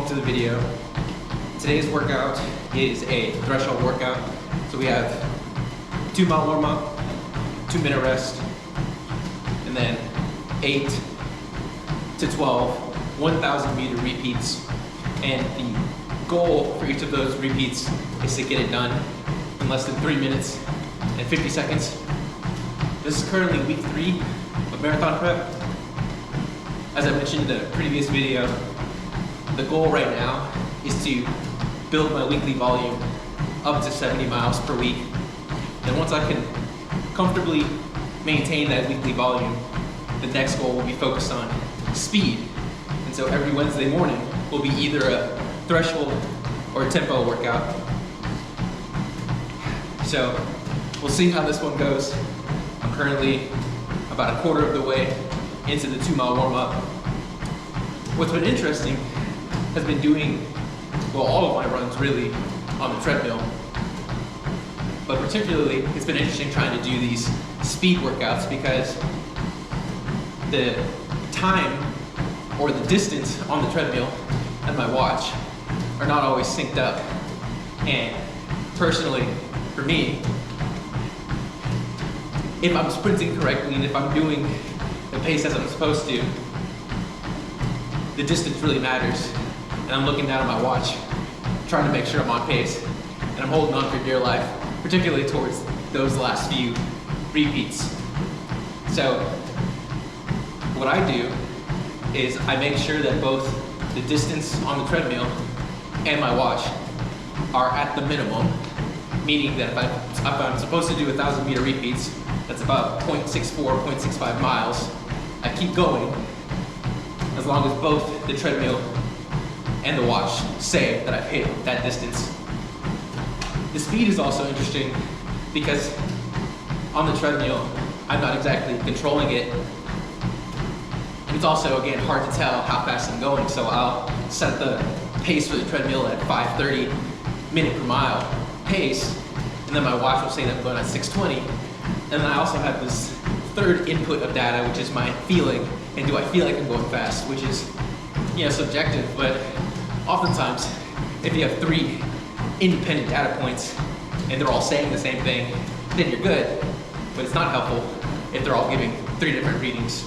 welcome to the video. Today's workout is a threshold workout. So we have 2 mile warm up, 2 minute rest, and then 8 to 12 1,000 meter repeats. And the goal for each of those repeats is to get it done in less than 3 minutes and 50 seconds. This is currently week 3 of marathon prep. As I mentioned in the previous video, the goal right now is to build my weekly volume up to 70 miles per week. And once I can comfortably maintain that weekly volume, the next goal will be focused on speed. And so every Wednesday morning will be either a threshold or a tempo workout. So we'll see how this one goes. I'm currently about a quarter of the way into the 2 mile warm up. What's been interesting has been doing, well, all of my runs really on the treadmill, but particularly it's been interesting trying to do these speed workouts because the time or the distance on the treadmill and my watch are not always synced up. And personally, for me, if I'm sprinting correctly and if I'm doing the pace as I'm supposed to, the distance really matters. And I'm looking down at my watch, trying to make sure I'm on pace. And I'm holding on for dear life, particularly towards those last few repeats. So what I do is I make sure that both the distance on the treadmill and my watch are at the minimum, meaning that if I'm supposed to do 1,000 meter repeats, that's about 0.64, 0.65 miles. I keep going as long as both the treadmill and the watch say that I've hit that distance. The speed is also interesting because on the treadmill, I'm not exactly controlling it. And it's also, again, hard to tell how fast I'm going. So I'll set the pace for the treadmill at 5:30 minute per mile pace. And then my watch will say that I'm going at 6:20. And then I also have this third input of data, which is my feeling. And do I feel like I'm going fast? Which is, subjective, but oftentimes, if you have 3 independent data points and they're all saying the same thing, then you're good. But it's not helpful if they're all giving 3 different readings.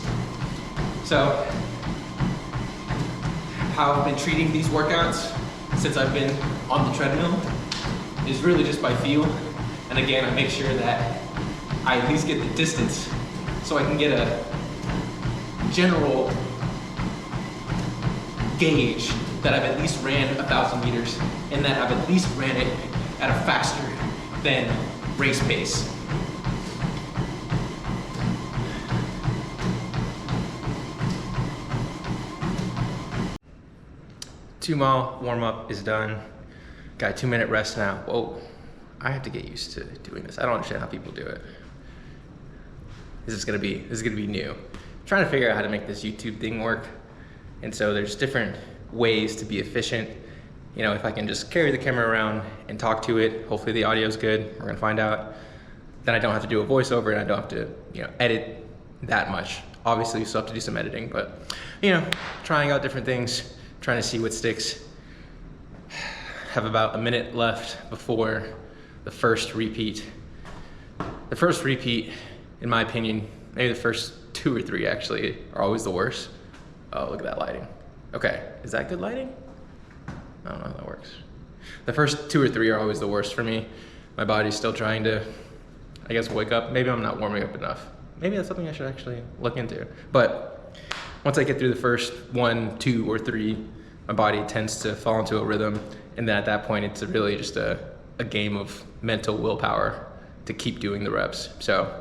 So, how I've been treating these workouts since I've been on the treadmill is really just by feel. And again, I make sure that I at least get the distance so I can get a general gauge that I've at least ran 1,000 meters and that I've at least ran it at a faster than race pace. Two mile warm up is done. Got a 2 minute rest now. Whoa, I have to get used to doing this. I don't understand how people do it. This is gonna be new. I'm trying to figure out how to make this YouTube thing work. And so there's different ways to be efficient. If I can just carry the camera around and talk to it, hopefully the audio's good, we're gonna find out. Then I don't have to do a voiceover and I don't have to, edit that much. Obviously you still have to do some editing, but trying out different things, trying to see what sticks. Have about a minute left before the first repeat. The first repeat, in my opinion, maybe the first 2 or 3 actually, are always the worst. Oh, look at that lighting. Okay, is that good lighting? I don't know how that works. The first 2 or 3 are always the worst for me. My body's still trying to, wake up. Maybe I'm not warming up enough. Maybe that's something I should actually look into. But once I get through the first 1, 2, or 3, my body tends to fall into a rhythm. And then at that point, it's really just a game of mental willpower to keep doing the reps. So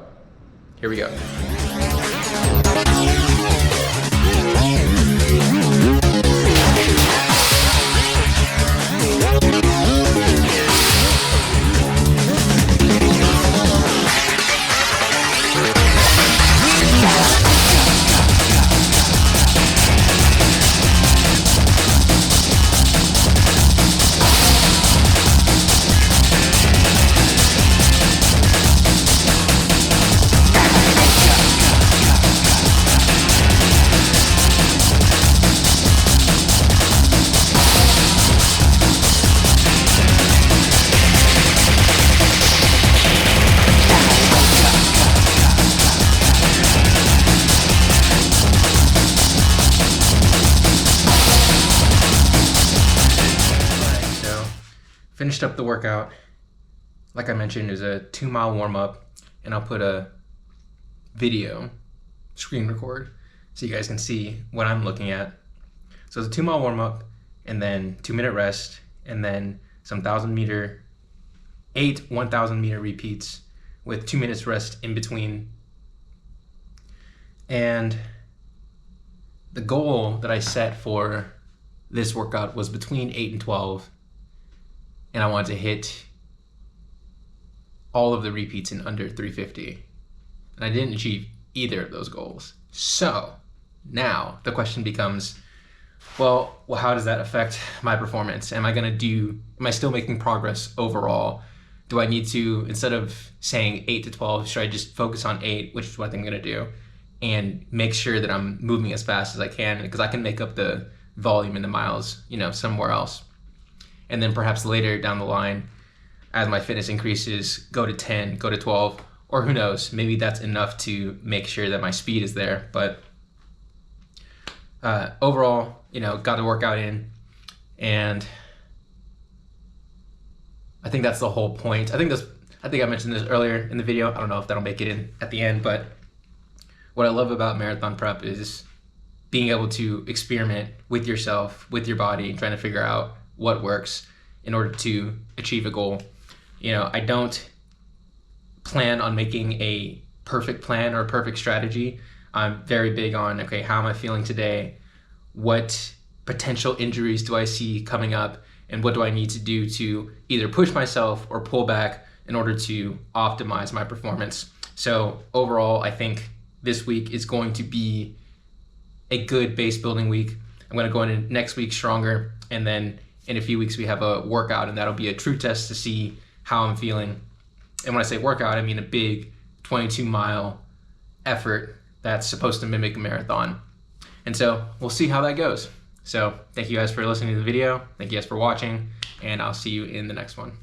here we go. finished up the workout. Like I mentioned, it was a 2-mile warm-up, and I'll put a video screen record so you guys can see what I'm looking at. So it's a 2-mile warm-up, and then 2-minute rest, and then some 1,000 meter repeats with 2 minutes rest in between. And the goal that I set for this workout was between 8 and 12, and I wanted to hit all of the repeats in under 350, and I didn't achieve either of those goals. So now the question becomes, well, how does that affect my performance? Am I still making progress overall? Do I need to, instead of saying 8 to 12, should I just focus on 8, which is what I'm gonna do, and make sure that I'm moving as fast as I can, because I can make up the volume in the miles, somewhere else. And then perhaps later down the line, as my fitness increases, go to 10, go to 12, or who knows, maybe that's enough to make sure that my speed is there. But overall, got the workout in, and I think that's the whole point. I think I mentioned this earlier in the video. I don't know if that'll make it in at the end, but what I love about marathon prep is being able to experiment with yourself, with your body, trying to figure out what works in order to achieve a goal. I don't plan on making a perfect plan or a perfect strategy. I'm very big on, okay, how am I feeling today? What potential injuries do I see coming up? And what do I need to do to either push myself or pull back in order to optimize my performance? So overall, I think this week is going to be a good base building week. I'm going to go into next week stronger, and then in a few weeks we have a workout, and that'll be a true test to see how I'm feeling. And when I say workout, I mean a big 22-mile effort that's supposed to mimic a marathon. And so we'll see how that goes. So thank you guys for listening to the video. Thank you guys for watching, and I'll see you in the next one.